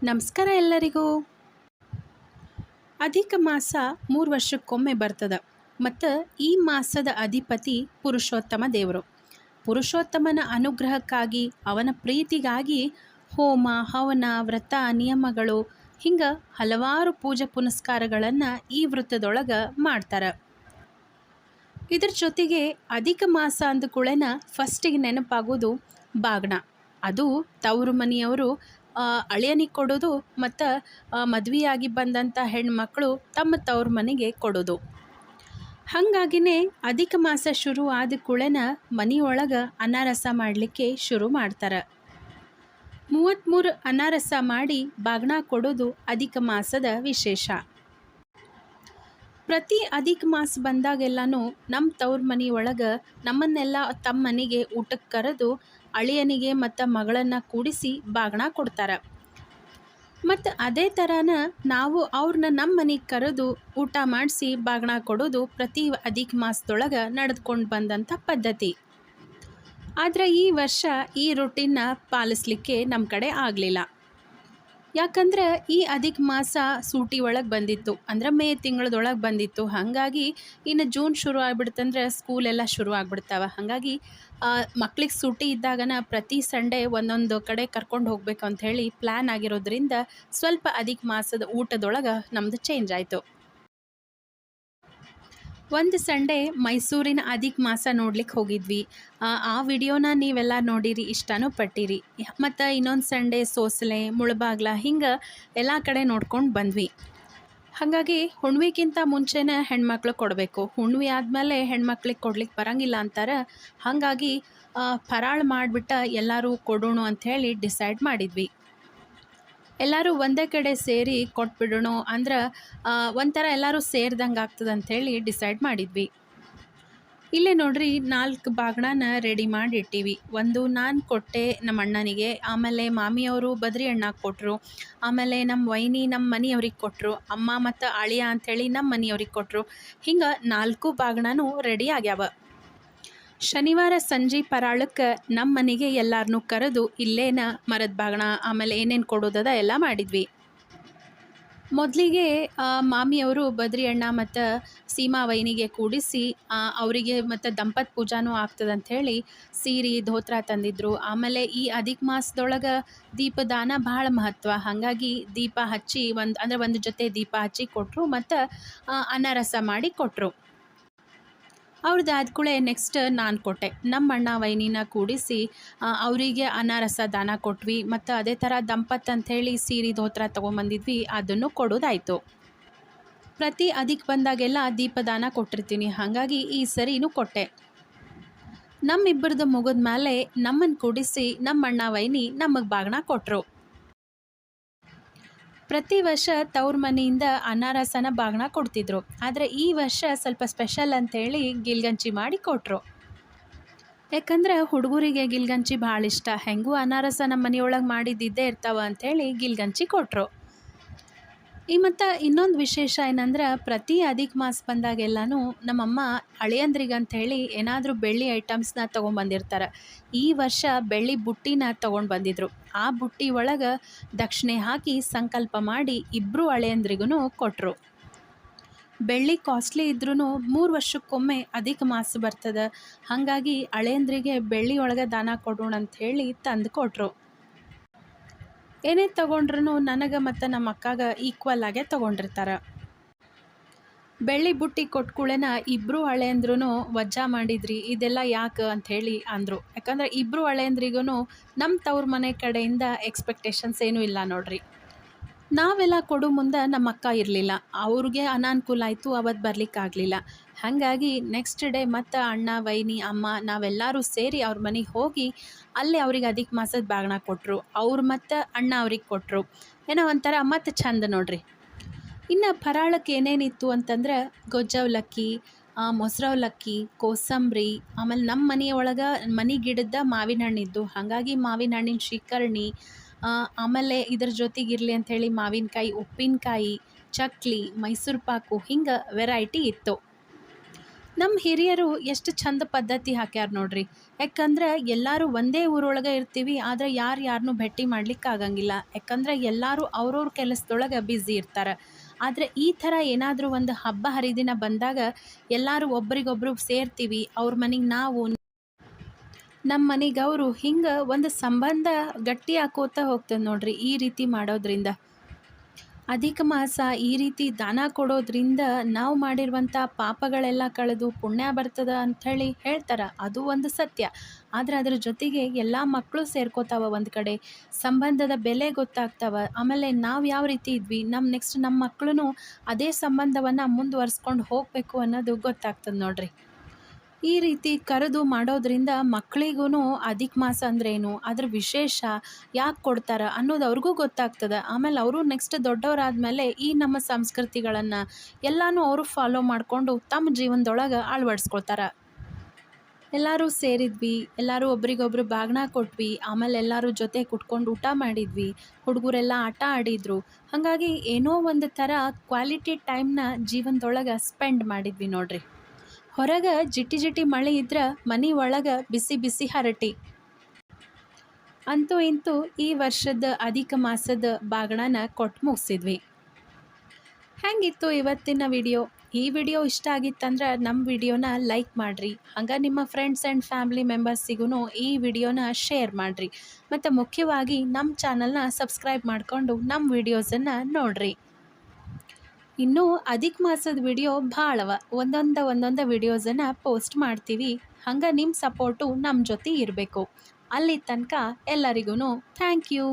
ನಮಸ್ಕಾರ ಎಲ್ಲರಿಗೂ. ಅಧಿಕ ಮಾಸ 3 ವರ್ಷಕ್ಕೊಮ್ಮೆ ಬರ್ತದೆ ಮತ್ತು ಈ ಮಾಸದ ಅಧಿಪತಿ ಪುರುಷೋತ್ತಮ ದೇವರು. ಪುರುಷೋತ್ತಮನ ಅನುಗ್ರಹಕ್ಕಾಗಿ ಅವನ ಪ್ರೀತಿಗಾಗಿ ಹೋಮ ಹವನ ವ್ರತ ನಿಯಮಗಳು ಹಿಂಗೆ ಹಲವಾರು ಪೂಜೆ ಪುನಸ್ಕಾರಗಳನ್ನು ಈ ವೃತ್ತದೊಳಗೆ ಮಾಡ್ತಾರೆ. ಇದ್ರ ಜೊತೆಗೆ ಅಧಿಕ ಮಾಸ ಅಂದ ಕೂಡಲೇ ಫಸ್ಟಿಗೆ ನೆನಪಾಗೋದು ಬಾಗ್ನ. ಅದು ತವರು ಮನೆಯವರು ಅಳಿಯನಿಗೆ ಕೊಡೋದು ಮತ್ತು ಮದುವೆಯಾಗಿ ಬಂದಂಥ ಹೆಣ್ಮಕ್ಳು ತಮ್ಮ ತವ್ರ ಮನೆಗೆ ಕೊಡೋದು. ಹಾಗಾಗಿನೇ ಅಧಿಕ ಮಾಸ ಶುರು ಆದ ಕೂಡಲೇ ಮನೆಯೊಳಗೆ ಅನಾರಸ ಮಾಡಲಿಕ್ಕೆ ಶುರು ಮಾಡ್ತಾರೆ. 33 ಅನಾರಸ ಮಾಡಿ ಬಾಗ್ನ ಕೊಡೋದು ಅಧಿಕ ಮಾಸದ ವಿಶೇಷ. ಪ್ರತಿ ಅಧಿಕ ಮಾಸ ಬಂದಾಗೆಲ್ಲನೂ ನಮ್ಮ ತವ್ರ ಮನೆಯೊಳಗೆ ನಮ್ಮನ್ನೆಲ್ಲ ತಮ್ಮ ಮನೆಗೆ ಊಟಕ್ಕೆ ಕರೆದು ಅಳಿಯನಿಗೆ ಮತ್ತು ಮಗಳನ್ನು ಕೂಡಿಸಿ ಬಾಗ್ನ ಕೊಡ್ತಾರೆ. ಮತ್ತು ಅದೇ ಥರನ ನಾವು ಅವ್ರನ್ನ ನಮ್ಮ ಮನೆಗೆ ಕರೆದು ಊಟ ಮಾಡಿಸಿ ಬಾಗ್ನ ಕೊಡೋದು ಪ್ರತಿ ಅಧಿಕ ಮಾಸದೊಳಗೆ ನಡೆದುಕೊಂಡು ಬಂದಂಥ ಪದ್ಧತಿ. ಆದರೆ ಈ ವರ್ಷ ಈ ರೂಟೀನ್ನ ಪಾಲಿಸಲಿಕ್ಕೆ ನಮ್ಮ ಕಡೆ ಆಗಲಿಲ್ಲ. ಯಾಕಂದ್ರೆ ಈ ಅಧಿಕ ಮಾಸ ಸೂಟಿ ಒಳಗೆ ಬಂದಿತ್ತು, ಅಂದ್ರೆ ಮೇ ತಿಂಗಳದೊಳಗೆ ಬಂದಿತ್ತು. ಹಾಗಾಗಿ ಇನ್ನು ಜೂನ್ ಶುರು ಆಗ್ಬಿಡ್ತಂದ್ರೆ ಸ್ಕೂಲೆಲ್ಲ ಶುರು ಆಗ್ಬಿಡ್ತಾವೆ. ಹಾಗಾಗಿ ಮಕ್ಳಿಗೆ ಸೂಟಿ ಇದ್ದಾಗನ ಪ್ರತಿ ಸಂಡೇ ಒಂದೊಂದು ಕಡೆ ಕರ್ಕೊಂಡು ಹೋಗ್ಬೇಕು ಅಂಥೇಳಿ ಪ್ಲ್ಯಾನ್ ಆಗಿರೋದ್ರಿಂದ ಸ್ವಲ್ಪ ಅಧಿಕ ಮಾಸದ ಊಟದೊಳಗೆ ನಮ್ಮದು ಚೇಂಜ್ ಆಯಿತು. ಒಂದು ಸಂಡೇ ಮೈಸೂರಿನ ಅಧಿಕ ಮಾಸ ನೋಡ್ಲಿಕ್ಕೆ ಹೋಗಿದ್ವಿ. ಆ ವಿಡಿಯೋನ ನೀವೆಲ್ಲ ನೋಡಿರಿ, ಇಷ್ಟನೂ ಪಟ್ಟಿರಿ. ಮತ್ತು ಇನ್ನೊಂದು ಸಂಡೇ ಸೋಸಲೆ ಮುಳಬಾಗ್ಲ ಹಿಂಗೆ ಎಲ್ಲ ಕಡೆ ನೋಡ್ಕೊಂಡು ಬಂದ್ವಿ. ಹಾಗಾಗಿ ಹುಣ್ವಿಗಿಂತ ಮುಂಚೆನೇ ಹೆಣ್ಮಕ್ಳು ಕೊಡಬೇಕು, ಹುಣ್ವಿ ಆದಮೇಲೆ ಹೆಣ್ಮಕ್ಳಿಗೆ ಕೊಡ್ಲಿಕ್ಕೆ ಬರೋಂಗಿಲ್ಲ ಅಂತಾರೆ. ಹಾಗಾಗಿ ಫರಾಳ್ ಮಾಡಿಬಿಟ್ಟು ಎಲ್ಲರೂ ಕೊಡೋಣ ಅಂಥೇಳಿ ಡಿಸೈಡ್ ಮಾಡಿದ್ವಿ. ಎಲ್ಲರೂ ಒಂದೇ ಕಡೆ ಸೇರಿ ಕೊಟ್ಬಿಡೋಣ ಅಂದ್ರೆ ಒಂಥರ ಎಲ್ಲರೂ ಸೇರಿದಂಗೆ ಆಗ್ತದೆ ಅಂಥೇಳಿ ಡಿಸೈಡ್ ಮಾಡಿದ್ವಿ. ಇಲ್ಲೇ ನೋಡ್ರಿ 4 ಬಾಗ್ನನ ರೆಡಿ ಮಾಡಿ ಇಟ್ಟೀವಿ. ಒಂದು ನಾನು ಕೊಟ್ಟೆ ನಮ್ಮ ಅಣ್ಣನಿಗೆ, ಆಮೇಲೆ ಮಾಮಿಯವರು ಬದ್ರಿ ಅಣ್ಣಗೆ ಕೊಟ್ಟರು, ಆಮೇಲೆ ನಮ್ಮ ವೈನಿ ನಮ್ಮ ಮನೆಯವ್ರಿಗೆ ಕೊಟ್ಟರು, ಅಮ್ಮ ಮತ್ತು ಅಳಿಯ ಅಂಥೇಳಿ ನಮ್ಮ ಮನೆಯವ್ರಿಗೆ ಕೊಟ್ಟರು. ಹಿಂಗೆ 4 ಬಾಗ್ನೂ ರೆಡಿ ಆಗ್ಯಾವ. ಶನಿವಾರ ಸಂಜೆ ಪರಾಳಕ್ಕೆ ನಮ್ಮ ಮನೆಗೆ ಎಲ್ಲರನ್ನೂ ಕರೆದು ಇಲ್ಲೇನ ಮರದ ಬಾಗ್ನ ಆಮೇಲೆ ಏನೇನು ಕೊಡೋದದ ಎಲ್ಲ ಮಾಡಿದ್ವಿ. ಮೊದಲಿಗೆ ಮಾಮಿಯವರು ಬದ್ರಿ ಅಣ್ಣ ಮತ್ತು ಸೀಮಾ ವೈನಿಗೆ ಕೂಡಿಸಿ ಅವರಿಗೆ ಮತ್ತು ದಂಪತಿ ಪೂಜಾನೂ ಆಗ್ತದೆ ಅಂಥೇಳಿ ಸೀರೆ ಧೋತ್ರ ತಂದಿದ್ರು. ಆಮೇಲೆ ಈ ಅಧಿಕ ಮಾಸದೊಳಗೆ ದೀಪದಾನ ಭಾಳ ಮಹತ್ವ. ಹಾಗಾಗಿ ದೀಪ ಹಚ್ಚಿ ಒಂದು ಜೊತೆ ದೀಪ ಹಚ್ಚಿ ಕೊಟ್ಟರು ಮತ್ತು ಅನಾರಸ ಮಾಡಿ ಕೊಟ್ಟರು. ಅವ್ರದ್ದು ಆದ್ಕೂಳೆ ನೆಕ್ಸ್ಟ್ ನಾನು ಕೊಟ್ಟೆ. ನಮ್ಮ ಅಣ್ಣ ವೈನಿನ ಕೂಡಿಸಿ ಅವರಿಗೆ ಅನಾರಸ ದಾನ ಕೊಟ್ವಿ. ಮತ್ತು ಅದೇ ಥರ ದಂಪತ್ ಅಂಥೇಳಿ ಸೀರೆ ಧೋತ್ರ ತೊಗೊಂಬಂದಿದ್ವಿ, ಅದನ್ನು ಕೊಡೋದಾಯಿತು. ಪ್ರತಿ ಅಧಿಕ ಬಂದಾಗೆಲ್ಲ ದೀಪದಾನ ಕೊಟ್ಟಿರ್ತೀನಿ, ಹಾಗಾಗಿ ಈ ಸರಿನೂ ಕೊಟ್ಟೆ. ನಮ್ಮಿಬ್ಬರದ್ದು ಮುಗಿದ ಮೇಲೆ ನಮ್ಮನ್ನು ಕೂಡಿಸಿ ನಮ್ಮ ಅಣ್ಣ ವೈನಿ ನಮಗೆ ಬಾಗ್ನ ಕೊಟ್ಟರು. ಪ್ರತಿ ವರ್ಷ ತವ್ರ ಮನೆಯಿಂದ ಅನಾರಸನ ಬಾಗ್ನ ಕೊಡ್ತಿದ್ರು, ಆದರೆ ಈ ವರ್ಷ ಸ್ವಲ್ಪ ಸ್ಪೆಷಲ್ ಅಂಥೇಳಿ ಗಿಲ್ಗಂಚಿ ಮಾಡಿ ಕೊಟ್ಟರು. ಯಾಕಂದ್ರೆ ಹುಡುಗರಿಗೆ ಗಿಲ್ಗಂಚಿ ಭಾಳ ಇಷ್ಟ. ಹೆಂಗೂ ಅನಾರಸ ನಮ್ಮ ಮನೆಯೊಳಗೆ ಮಾಡಿದ್ದಿದ್ದೇ ಇರ್ತಾವ ಅಂಥೇಳಿ ಗಿಲ್ಗಂಚಿ ಕೊಟ್ಟರು. ಮತ್ತು ಇನ್ನೊಂದು ವಿಶೇಷ ಏನಂದ್ರೆ ಪ್ರತಿ ಅಧಿಕ ಮಾಸ ಬಂದಾಗೆಲ್ಲನೂ ನಮ್ಮಮ್ಮ ಅಳಿಯಂದ್ರಿಗೆ ಅಂಥೇಳಿ ಏನಾದರೂ ಬೆಳ್ಳಿ ಐಟಮ್ಸ್ನ ತೊಗೊಂಬಂದಿರ್ತಾರೆ. ಈ ವರ್ಷ ಬೆಳ್ಳಿ ಬುಟ್ಟಿನ ತೊಗೊಂಡು ಬಂದಿದ್ರು. ಆ ಬುಟ್ಟಿ ಒಳಗೆ ದಕ್ಷಿಣೆ ಹಾಕಿ ಸಂಕಲ್ಪ ಮಾಡಿ ಇಬ್ಬರು ಅಳಿಯಂದ್ರಿಗೂ ಕೊಟ್ಟರು. ಬೆಳ್ಳಿ ಕಾಸ್ಟ್ಲಿ ಇದ್ರೂ 3 ವರ್ಷಕ್ಕೊಮ್ಮೆ ಅಧಿಕ ಮಾಸ ಬರ್ತದೆ. ಹಾಗಾಗಿ ಅಳಿಯಂದ್ರಿಗೆ ಬೆಳ್ಳಿ ಒಳಗೆ ದಾನ ಕೊಡೋಣ ಅಂಥೇಳಿ ತಂದು ಕೊಟ್ಟರು. ಏನೇ ತೊಗೊಂಡ್ರೂ ನನಗೆ ಮತ್ತು ನಮ್ಮ ಅಕ್ಕಾಗ ಈಕ್ವಲ್ ಆಗೇ ತೊಗೊಂಡಿರ್ತಾರೆ. ಬೆಳ್ಳಿ ಬುಟ್ಟಿ ಕೊಟ್ಕೂಳೆನ ಇಬ್ಬರು ಹಳೆಯಂದ್ರೂ ವಜ್ಜಾ ಮಾಡಿದ್ರಿ, ಇದೆಲ್ಲ ಯಾಕೆ ಅಂಥೇಳಿ ಅಂದರು. ಯಾಕಂದರೆ ಇಬ್ಬರು ಹಳೆಯಂದ್ರಿಗೂ ನಮ್ಮ ತವ್ರ ಮನೆ ಕಡೆಯಿಂದ ಎಕ್ಸ್ಪೆಕ್ಟೇಷನ್ಸ್ ಏನೂ ಇಲ್ಲ ನೋಡ್ರಿ. ನಾವೆಲ್ಲ ಕೊಡೋ ಮುಂದೆ ನಮ್ಮ ಅಕ್ಕ ಇರಲಿಲ್ಲ, ಅವ್ರಿಗೆ ಅನಾನುಕೂಲ ಆಯಿತು, ಅವತ್ತು ಬರಲಿಕ್ಕಾಗಲಿಲ್ಲ. ಹಾಗಾಗಿ ನೆಕ್ಸ್ಟ್ ಡೇ ಮತ್ತು ಅಣ್ಣ ವೈನಿ ಅಮ್ಮ ನಾವೆಲ್ಲರೂ ಸೇರಿ ಅವ್ರ ಮನೆಗೆ ಹೋಗಿ ಅಲ್ಲೇ ಅವ್ರಿಗೆ ಅಧಿಕ ಮಾಸದ ಬಾಗ್ನ ಕೊಟ್ಟರು. ಅವ್ರು ಮತ್ತು ಅಣ್ಣ ಅವ್ರಿಗೆ ಕೊಟ್ಟರು. ಏನೋ ಒಂಥರ ಮತ್ತು ಚಂದ ನೋಡ್ರಿ. ಇನ್ನು ಫರಾಳಕ್ಕೆ ಏನೇನಿತ್ತು ಅಂತಂದ್ರೆ ಗೊಜ್ಜವಲಕ್ಕಿ, ಮೊಸರವಲಕ್ಕಿ, ಕೋಸಂಬರಿ, ಆಮೇಲೆ ನಮ್ಮ ಮನೆಯೊಳಗೆ ಮನೆ ಗಿಡದ ಮಾವಿನ ಹಣ್ಣಿದ್ದು, ಹಾಗಾಗಿ ಮಾವಿನ ಹಣ್ಣಿನ ಶ್ರೀಕರ್ಣಿ, ಆಮೇಲೆ ಇದ್ರ ಜೊತೆಗಿರಲಿ ಅಂಥೇಳಿ ಮಾವಿನಕಾಯಿ ಉಪ್ಪಿನಕಾಯಿ, ಚಕ್ಲಿ, ಮೈಸೂರು ಪಾಕು ಹಿಂಗೆ ವೆರೈಟಿ ಇತ್ತು. ನಮ್ಮ ಹಿರಿಯರು ಎಷ್ಟು ಚಂದ ಪದ್ಧತಿ ಹಾಕ್ಯಾರ ನೋಡ್ರಿ. ಯಾಕಂದ್ರೆ ಎಲ್ಲರೂ ಒಂದೇ ಊರೊಳಗೆ ಇರ್ತೀವಿ, ಆದ್ರೆ ಯಾರನ್ನೂ ಭೇಟಿ ಮಾಡ್ಲಿಕ್ಕೆ ಆಗಂಗಿಲ್ಲ. ಯಾಕಂದ್ರೆ ಎಲ್ಲರೂ ಅವ್ರವ್ರ ಕೆಲಸದೊಳಗೆ ಬ್ಯುಸಿ ಇರ್ತಾರೆ. ಆದರೆ ಈ ಥರ ಏನಾದರೂ ಒಂದು ಹಬ್ಬ ಹರಿದಿನ ಬಂದಾಗ ಎಲ್ಲರೂ ಒಬ್ರಿಗೊಬ್ರು ಸೇರ್ತೀವಿ. ಅವ್ರ ಮನೆಗೆ ನಾವು, ನಮ್ಮ ಮನೆಗೆ ಅವರು, ಹಿಂಗೆ ಒಂದು ಸಂಬಂಧ ಗಟ್ಟಿ ಆಕೋತ ಹೋಗ್ತದೆ ನೋಡ್ರಿ ಈ ರೀತಿ ಮಾಡೋದ್ರಿಂದ. ಅಧಿಕ ಮಾಸ ಈ ರೀತಿ ದಾನ ಕೊಡೋದ್ರಿಂದ ನಾವು ಮಾಡಿರುವಂಥ ಪಾಪಗಳೆಲ್ಲ ಕಳೆದು ಪುಣ್ಯ ಬರ್ತದ ಅಂಥೇಳಿ ಹೇಳ್ತಾರೆ. ಅದು ಒಂದು ಸತ್ಯ. ಆದರೆ ಅದ್ರ ಜೊತೆಗೆ ಎಲ್ಲ ಮಕ್ಕಳು ಸೇರ್ಕೋತಾವ ಒಂದು ಕಡೆ, ಸಂಬಂಧದ ಬೆಲೆ ಗೊತ್ತಾಗ್ತಾವ. ಆಮೇಲೆ ನಾವು ಯಾವ ರೀತಿ ಇದ್ವಿ, ನೆಕ್ಸ್ಟ್ ನಮ್ಮ ಮಕ್ಕಳು ಅದೇ ಸಂಬಂಧವನ್ನು ಮುಂದುವರ್ಸ್ಕೊಂಡು ಹೋಗಬೇಕು ಅನ್ನೋದು ಗೊತ್ತಾಗ್ತದೆ ನೋಡ್ರಿ. ಈ ರೀತಿ ಕರೆದು ಮಾಡೋದ್ರಿಂದ ಮಕ್ಕಳಿಗೂ ಅಧಿಕ ಮಾಸ ಅಂದ್ರೇನು, ಅದ್ರ ವಿಶೇಷ ಯಾಕೆ ಕೊಡ್ತಾರೆ ಅನ್ನೋದು ಅವ್ರಿಗೂ ಗೊತ್ತಾಗ್ತದೆ. ಆಮೇಲೆ ಅವರು ನೆಕ್ಸ್ಟ್ ದೊಡ್ಡವರಾದ್ಮೇಲೆ ಈ ನಮ್ಮ ಸಂಸ್ಕೃತಿಗಳನ್ನು ಎಲ್ಲನೂ ಅವರು ಫಾಲೋ ಮಾಡಿಕೊಂಡು ತಮ್ಮ ಜೀವನದೊಳಗೆ ಅಳವಡಿಸ್ಕೊಳ್ತಾರೆ. ಎಲ್ಲರೂ ಸೇರಿದ್ವಿ, ಎಲ್ಲರೂ ಒಬ್ರಿಗೊಬ್ರು ಬಾಗ್ನ ಕೊಟ್ವಿ, ಆಮೇಲೆ ಎಲ್ಲರೂ ಜೊತೆ ಕುತ್ಕೊಂಡು ಊಟ ಮಾಡಿದ್ವಿ, ಹುಡುಗರೆಲ್ಲ ಆಟ ಆಡಿದರು. ಹಾಗಾಗಿ ಏನೋ ಒಂದು ಥರ ಕ್ವಾಲಿಟಿ ಟೈಮ್ನ ಜೀವನದೊಳಗೆ ಸ್ಪೆಂಡ್ ಮಾಡಿದ್ವಿ ನೋಡ್ರಿ. ಹೊರಗೆ ಜಿಟಿ ಜಿಟಿ ಮಳೆ ಇದ್ರೆ ಮನೆ ಒಳಗೆ ಬಿಸಿ ಬಿಸಿ ಹರಟಿ. ಅಂತೂ ಇಂತೂ ಈ ವರ್ಷದ ಅಧಿಕ ಮಾಸದ ಬಾಗಣನ ಕೊಟ್ಟು ಮುಗಿಸಿದ್ವಿ. ಹೆಂಗಿತ್ತು ಇವತ್ತಿನ ವಿಡಿಯೋ? ಈ ವಿಡಿಯೋ ಇಷ್ಟ ಆಗಿತ್ತಂದ್ರೆ ನಮ್ಮ ವಿಡಿಯೋನ ಲೈಕ್ ಮಾಡಿರಿ. ಹಂಗೆ ನಿಮ್ಮ ಫ್ರೆಂಡ್ಸ್ ಆ್ಯಂಡ್ ಫ್ಯಾಮಿಲಿ ಮೆಂಬರ್ಸಿಗೂ ಈ ವಿಡಿಯೋನ ಶೇರ್ ಮಾಡಿರಿ. ಮತ್ತು ಮುಖ್ಯವಾಗಿ ನಮ್ಮ ಚಾನಲ್ನ ಸಬ್ಸ್ಕ್ರೈಬ್ ಮಾಡಿಕೊಂಡು ನಮ್ಮ ವಿಡಿಯೋಸನ್ನು ನೋಡಿರಿ. ಇನ್ನೂ ಅಧಿಕ ಮಾಸದ ವಿಡಿಯೋ ಭಾಳವ, ಒಂದೊಂದು ವಿಡಿಯೋಸನ್ನು ಪೋಸ್ಟ್ ಮಾಡ್ತೀವಿ. ಹಂಗೆ ನಿಮ್ಮ ಸಪೋರ್ಟು ನಮ್ಮ ಜೊತೆ ಇರಬೇಕು. ಅಲ್ಲಿ ತನಕ ಎಲ್ಲರಿಗೂ ಥ್ಯಾಂಕ್ ಯು.